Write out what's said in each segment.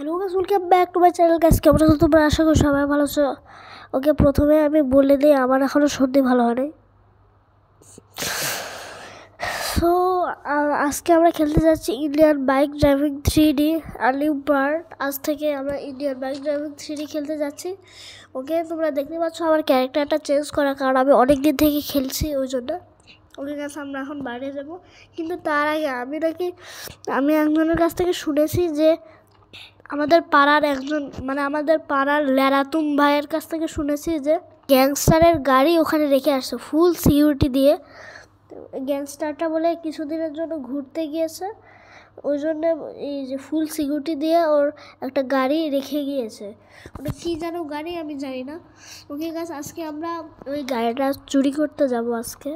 Hello guys, welcome back to my channel guys. কেমন আছো তোমরা? আশা করি সবাই ভালো আছো। ওকে, প্রথমে আমি বলে দিই আমার এখনও সর্দি ভালো হয়নি। সো আজকে আমরা খেলতে যাচ্ছি Indian bike driving 3D early bird. আজ থেকে আমরা ইন্ডিয়ান বাইক ড্রাইভিং 3D খেলতে যাচ্ছি। ওকে, তোমরা দেখতে পাচ্ছ আমার ক্যারেক্টারটা চেঞ্জ করা, কারণ আমি অনেক দিন থেকে খেলছি ওই জন্য। ওকে গাছ, আমরা এখন বাইরে যাব, কিন্তু তার আগে আমি একজনের কাছ থেকে শুনেছি যে আমাদের পাড়ার আমাদের পাড়ার ল্যারাতুম ভাইয়ের কাছ থেকে শুনেছি যে গ্যাংস্টারের গাড়ি ওখানে রেখে আসছে ফুল সিকিউরিটি দিয়ে। গ্যাংস্টারটা বলে কিছুদিনের জন্য ঘুরতে গিয়েছে, ওই জন্য এই যে ফুল সিকিউরিটি দিয়ে ওর একটা গাড়ি রেখে গিয়েছে। ওটা কী যেন গাড়ি আমি জানি না। ওকে গাছ, আজকে আমরা ওই গাড়িটা চুরি করতে যাব আজকে।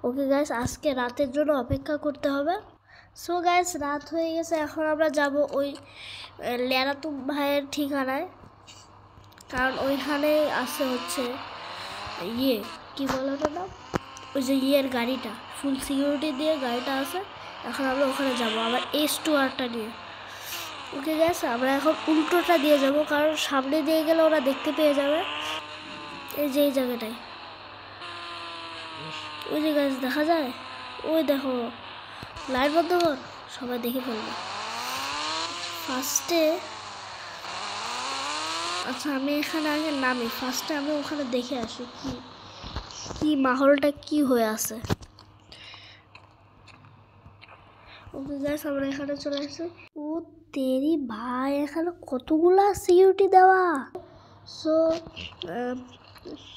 ওকে গাছ, আজকে রাতের জন্য অপেক্ষা করতে হবে। সো গাইস, রাত হয়ে গেছে, এখন আমরা যাব ওই ল্যারাতুম ভাইয়ের ঠিকানায়, কারণ ওইখানে আছে হচ্ছে কি বলো না, ওই যে গাড়িটা ফুল সিকিউরিটি দিয়ে গাড়িটা আছে। এখন আমরা ওখানে যাব আবার S2R নিয়ে। ওকে গাইস, আমরা এখন উল্টোটা দিয়ে যাব, কারণ সামনে দিয়ে গেলে ওরা দেখতে পেয়ে যাবে। এই যে এই জায়গাটায় ওই যে গাছ দেখা যায়, ওই দেখো লাইট বন্ধ কর, সবাই দেখে ফেলবে ফার্স্টে। আচ্ছা, আমি এখানে আগে নামি, ফার্স্টে আমি ওখানে দেখে আসি কি মাহলটা কি হয়ে আছে। ওকে গাইস, আমরা এখানে চলে আসছি। ও তেরি ভাই, এখানে কতগুলা সিকিউরিটি দেওয়া। সো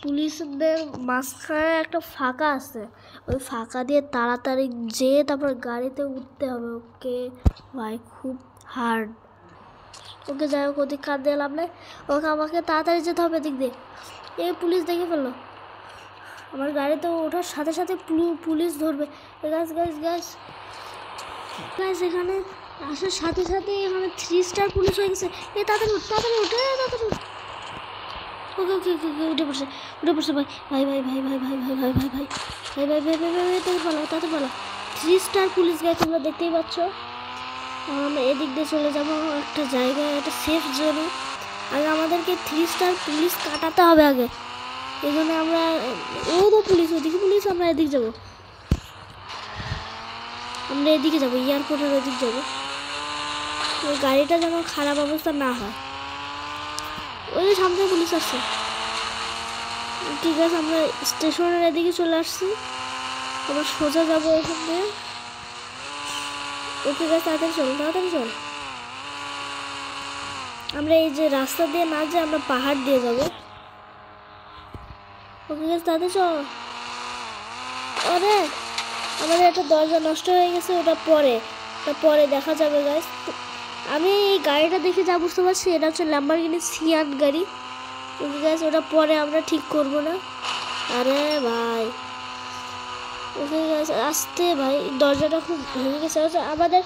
পুলিশদের মাঝখানে একটা ফাঁকা আছে, ওই ফাঁকা দিয়ে তাড়াতাড়ি যেয়ে তারপর গাড়িতে উঠতে হবে। ওকে ভাই, খুব হার্ড। ওকে যাই হোক, ওদিক কাঁদ দিয়ে লাভ নেই। ওকে আমাকে তাড়াতাড়ি যেতে হবে দিক দিয়ে। এই পুলিশ দেখে ফেললো আমার গাড়িতে ওঠার সাথে সাথে, পুলিশ ধরবে। গাছ গাছ গাছ গাছ, এখানে আসার সাথে সাথে এখানে 3 স্টার পুলিশ হয়ে গেছে। তাড়াতাড়ি উঠ, তাড়াতাড়ি উঠে, তাড়াতাড়ি উঠ। ওকে ওকে ওকে ওকে, উঠে পড়ছে ভাই ভাই ভাই ভাই ভাই ভাই ভাই ভাই ভাই ভাই ভাই ভাই ভাই ভাই ভাই ভাই তাতে ভালো, তাতে ভালো। 3 স্টার পুলিশ গায়ে, তোমরা দেখতেই পাচ্ছ। আমরা এদিক দিয়ে চলে যাবো একটা জায়গায়, একটা সেফ জোনে। আগে আমাদেরকে 3 স্টার পুলিশ কাটাতে হবে আগে, এই জন্য আমরা ও তো পুলিশ, ওদিকে পুলিশ, আমরা এদিকে যাবো, আমরা এদিকে যাবো, এয়ারপোর্টের ওদিকে যাবো। ওই গাড়িটা যেন খারাপ অবস্থা না হয়। ওই যে সামনে পুলিশ আসছে। ঠিক আছে, আমরা স্টেশনের এদিকে চলে আসছি, আমরা সোজা যাবো এখান থেকে। ওকে গাছ, তাড়াতাড়ি চল, তাড়াতাড়ি চল। আমরা এই যে রাস্তা দিয়ে না যে আমরা পাহাড় দিয়ে যাবো। ওকে গাছ, তাড়াতাড়ি চল। আরে আমাদের একটা দরজা নষ্ট হয়ে গেছে, ওটা পরে দেখা যাবে গাইস। আমি এই গাড়িটা দেখে যা বুঝতে পারছি, এটা হচ্ছে ল্যাম্বরগিনি সিয়ান গাড়ি। ওকে গাইস, ওটা পরে আমরা ঠিক করবো না। আরে ভাই, ওকে গাইস আসতে ভাই, দরজাটা খুব ভেঙে গেছে। আমাদের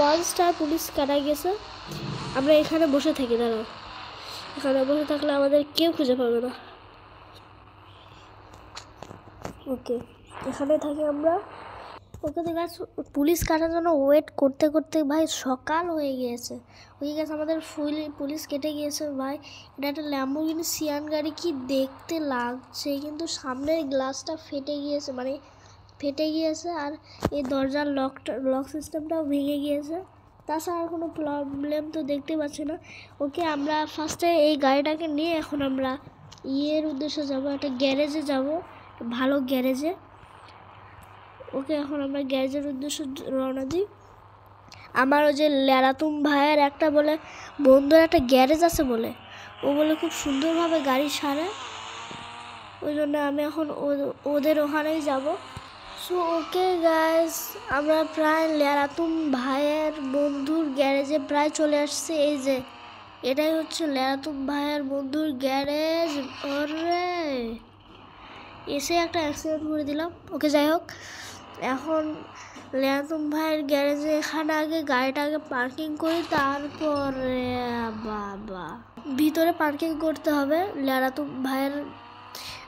1 স্টার পুলিশ কাটা গেছে। আমরা এখানে বসে থাকি, দাঁড়াও, এখানে বসে থাকলে আমাদের কেউ খুঁজে পাবে না। ওকে, এখানে থাকি আমরা। ওকে গাছ, পুলিশ কাটার জন্য ওয়েট করতে করতে ভাই সকাল হয়ে গিয়েছে। ওই গাছ, আমাদের পুলিশ কেটে গিয়েছে ভাই। এটা একটা ল্যাম্বরগিনি সিয়ান গাড়ি, কি দেখতে লাগছে, কিন্তু সামনের গ্লাসটা ফেটে গিয়েছে, আর এই দরজার লক সিস্টেমটাও ভেঙে গিয়েছে। তাছাড়া আর কোনো প্রবলেম তো দেখতে পাচ্ছি না। ওকে, আমরা ফার্স্টে এই গাড়িটাকে নিয়ে এখন আমরা উদ্দেশ্যে যাব, একটা গ্যারেজে যাব, ভালো গ্যারেজে। ওকে, এখন আমরা গ্যারেজের উদ্দেশ্যে রওনা দিই। আমার ওই যে ল্যারাতুম ভাইয়ের একটা বলে বন্ধুর একটা গ্যারেজ আছে বলে, ও বলে খুব সুন্দরভাবে গাড়ি সারে, ওই জন্য আমি এখন ওদের ওখানেই যাব। সো ওকে গাইস, আমরা প্রায় ল্যারাতুম ভাইয়ের বন্ধুর গ্যারেজে প্রায় চলে আসছি। এই যে এটাই হচ্ছে ল্যারাতুম ভাইয়ের বন্ধুর গ্যারেজ। ওরে, এসে একটা অ্যাক্সিডেন্ট করে দিলাম। ওকে যাই হোক, এখন ল্যারাতুম ভাইয়ের গ্যারেজে এখানে আগে গাড়িটা পার্কিং করি, তারপরে বাবা ভিতরে পার্কিং করতে হবে ল্যারাতুম ভাইয়ের।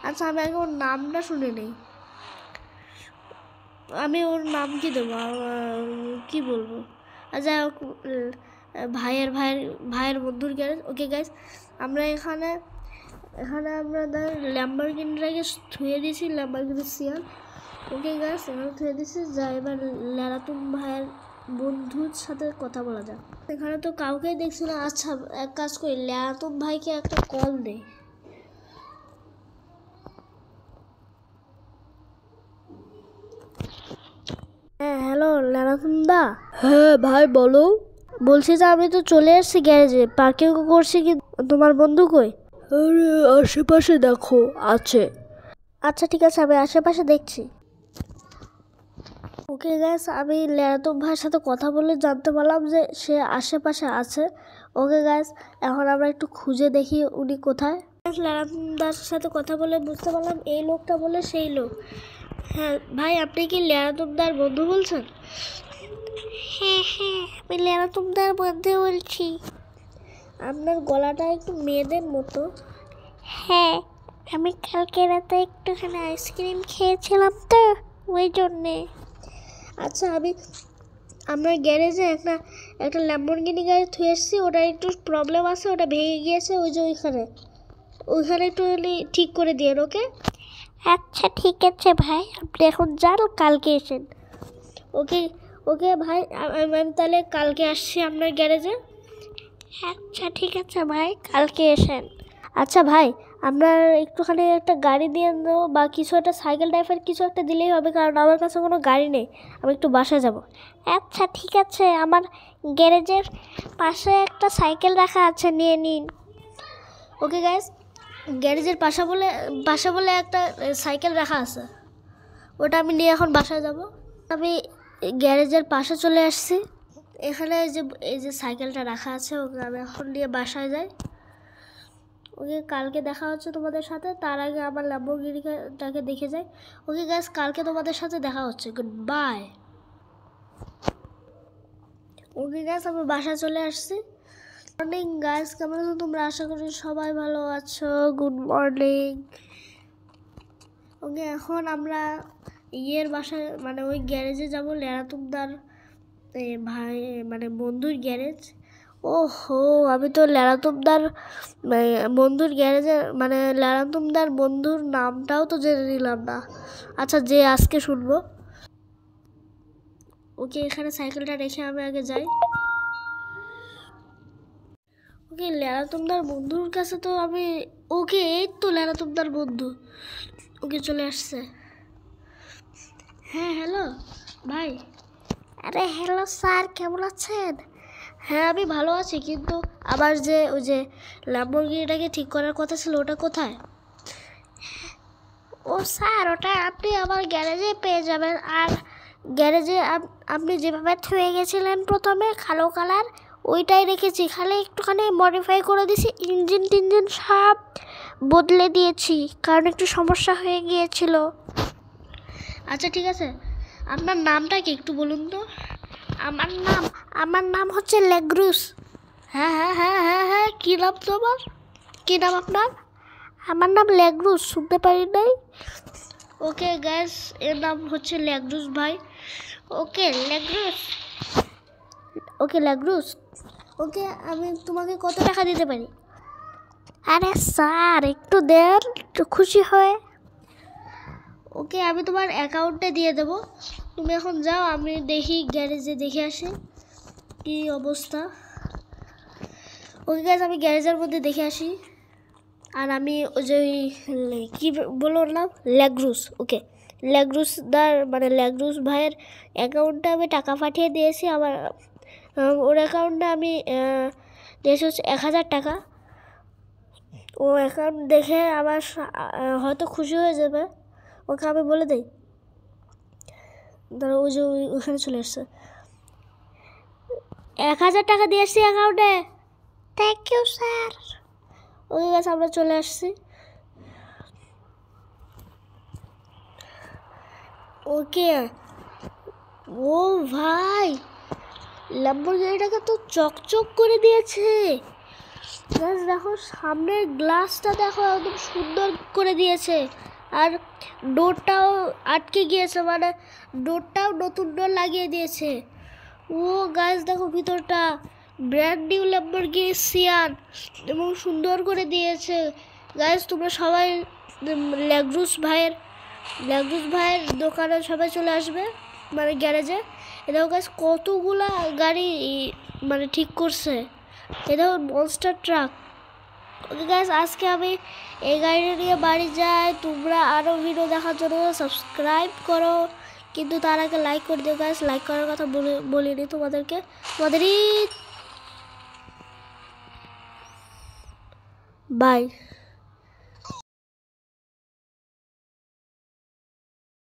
আচ্ছা, আমি আগে ওর নামটা শুনে নেই, আমি ওর নাম কি দেবো, কি বলবো। যাই হোক, ভাইয়ের ভাইয়ের ভাইয়ের বন্ধুর গ্যারেজ। ওকে গাইস, আমরা এখানে আমরা ল্যাম্বরগিনিটাকে ধুয়ে দিয়েছি, ল্যাম্বরগিনি সিয়ান। ওকে গাইস, এখানে ধুয়ে দিয়েছি। যা এবার ল্যারাতুম ভাইয়ের বন্ধুর সাথে কথা বলা যাক। এখানে তো কাউকেই দেখছি না। আচ্ছা, এক কাজ করি, ল্যারাতুম ভাইকে একটা কল দেই। হ্যাঁ, হ্যালো ল্যারাতুম দা। হ্যাঁ ভাই বলো। বলছি যে আমি তো চলে এসেছি গ্যারেজে, পার্কিং করছি, কি তোমার বন্ধু কই? আরে আশেপাশে দেখো আছে। আচ্ছা ঠিক আছে, আমি আশেপাশে দেখছি। ওকে গ্যাস, আমি ল্যারাতুম ভাইয়ের সাথে কথা বলে জানতে পারলাম যে সে আশেপাশে আছে। ওকে গ্যাস, এখন আমরা একটু খুঁজে দেখি উনি কোথায়। ল্যারাতুম দার সাথে কথা বলে বুঝতে পারলাম এই লোকটা বলে সেই লোক। হ্যাঁ ভাই, আপনি কি ল্যারাতুম দার বন্ধু বলছেন? হ্যাঁ হ্যাঁ, আমি ল্যারাতুম দার বন্ধু বলছি। আপনার গলাটা একটু মেয়েদের মতো। হ্যাঁ, আমি কালকে রাতে একটুখানি আইসক্রিম খেয়েছিলাম তো, ওই জন্যে। আচ্ছা, আমি আপনার গ্যারেজে একটা ল্যাম্বরগিনি গাড়ি থুয়ে এসেছি, ওটা একটু প্রবলেম আছে, ওটা ভেঙে গিয়েছে। ওই যে ওইখানে একটু ঠিক করে দিয়ে। ওকে আচ্ছা ঠিক আছে ভাই, আপনি এখন যান, কালকে এসেন। ওকে ওকে ভাই, আমি তাহলে কালকে আসছি আপনার গ্যারেজে। আচ্ছা ঠিক আছে ভাই, কালকে এসেন। আচ্ছা ভাই, আপনার একটুখানি একটা গাড়ি দিয়ে দেবো, বা কিছু একটা সাইকেল টাইপের কিছু একটা দিলেই হবে, কারণ আমার কাছে কোনো গাড়ি নেই, আমি একটু বাসায় যাব। আচ্ছা ঠিক আছে, আমার গ্যারেজের পাশে একটা সাইকেল রাখা আছে, নিয়ে নিন। ওকে গাইস, গ্যারেজের পাশে বলে একটা সাইকেল রাখা আছে, ওটা আমি নিয়ে এখন বাসায় যাব। আমি গ্যারেজের পাশে চলে আসছি। এখানে এই যে সাইকেলটা রাখা আছে, ওকে আমি এখন নিয়ে বাসায় যাই। ওকে, কালকে দেখা হচ্ছে তোমাদের সাথে। তার আগে আমার ল্যাম্বরগিনিটাকে দেখে যাই। ওকে গাইস, কালকে তোমাদের সাথে দেখা হচ্ছে। Good bye. ওকে গাইস, আমি বাসায় চলে আসছি। মর্নিং গাইস, কেমন আছো তোমরা? আশা করি সবাই ভালো আছো। Good morning. ওকে, এখন আমরা বাসায় মানে ওই গ্যারেজে যাব, ল্যারাতুমদার ভাই মানে বন্ধুর গ্যারেজ। ওহো, আমি তো ল্যারাতুমদার বন্ধুর গ্যারেজে মানে ল্যারাতুমদার বন্ধুর নামটাও তো জেনে নিলাম না। আচ্ছা, যে আজকে শুনবো। ওকে, এখানে সাইকেলটা রেখে আমি আগে যাই। ওকে, ল্যারাতুমদার বন্ধুর কাছে তো আমি, ওকে এই তো ল্যারাতুমদার বন্ধু। ওকে, চলে আসছে। হ্যাঁ হ্যালো ভাই। আরে হ্যালো স্যার, কেমন আছেন? হ্যাঁ, আমি ভালো আছি, কিন্তু আবার ওই যে ল্যাম্বরগিনিটাকে ঠিক করার কথা ছিল, ওটা কোথায়? ও স্যার, ওটা আপনি আমার গ্যারেজে পেয়ে যাবেন। আর গ্যারেজে আপনি যেভাবে থুয়ে গেছিলেন প্রথমে কালো কালার, ওইটাই রেখেছি, খালি একটুখানি মডিফাই করে দিয়েছি, ইঞ্জিন টিঞ্জিন সব বদলে দিয়েছি, কারণ একটু সমস্যা হয়ে গিয়েছিল। আচ্ছা ঠিক আছে, আপনার নামটা কি একটু বলুন তো? আমার নাম হচ্ছে লেগ্রুস। হ্যাঁ হ্যাঁ হ্যাঁ হ্যাঁ হ্যাঁ, কী নাম তোমার? কী নাম আপনার? আমার নাম লেগ্রুস, শুনতে পারি নাই। ওকে গ্যাস, এর নাম হচ্ছে লেগ্রুস ভাই। ওকে লেগ্রুস, ওকে, আমি তোমাকে কত টাকা দিতে পারি? আরে স্যার, একটু দেন, একটু খুশি হয়। ওকে, আমি তোমার অ্যাকাউন্টে দিয়ে দেবো, তুমি এখন যাও, আমি দেখি গ্যারেজে দেখে আসি কি অবস্থা। ওকে গ্যাস, আমি গ্যারেজের মধ্যে দেখে আসি। আর আমি ওই যে কী বললাম, লেগ্রুস। ওকে, লেগ্রুস ভাইয়ের অ্যাকাউন্টে আমি টাকা পাঠিয়ে দিয়েছি। ওর অ্যাকাউন্টে আমি দিয়েছি হচ্ছে 1000 টাকা। ও অ্যাকাউন্ট দেখে আবার হয়তো খুশি হয়ে যাবে। ওকে আমি বলে দিই, ধরো ওই যে ওখানে চলে এসছে। 1000 টাকা দিয়ে এসছি অ্যাকাউন্টে। Thank you sir. ওকে গাছ, আমরা চলে আসছি। ওকে, ও ভাই, ল্যাম্বরগিনিটাকে তো চকচক করে দিয়েছে। দেখো, সামনের গ্লাসটা দেখো, একদম সুন্দর করে দিয়েছে। আর ডোরটাও আটকে গিয়েছে, মানে ডোরটাও নতুন ডোর লাগিয়ে দিয়েছে। ও গাছ দেখো, ভিতরটা ব্র্যান্ড নিউ ল্যাম্বরগিনি সিয়ান এবং সুন্দর করে দিয়েছে। গাইস তোমরা সবাই ল্যাগ্রুস ভাইয়ের দোকানে সবাই চলে আসবে, মানে গ্যারেজে। এটাও গাইস কতগুলা গাড়ি মানে ঠিক করছে, এটাও মনস্টার ট্রাক। ওকে গাইস, আজকে আমি এই গাড়িটা নিয়ে বাড়ি যাই। তোমরা আরও ভিডিও দেখার জন্য সাবস্ক্রাইব করো, কিন্তু তার আগে লাইক করে দিও গাইস। লাইক করার কথা বলিনি তোমাদেরই। বাই।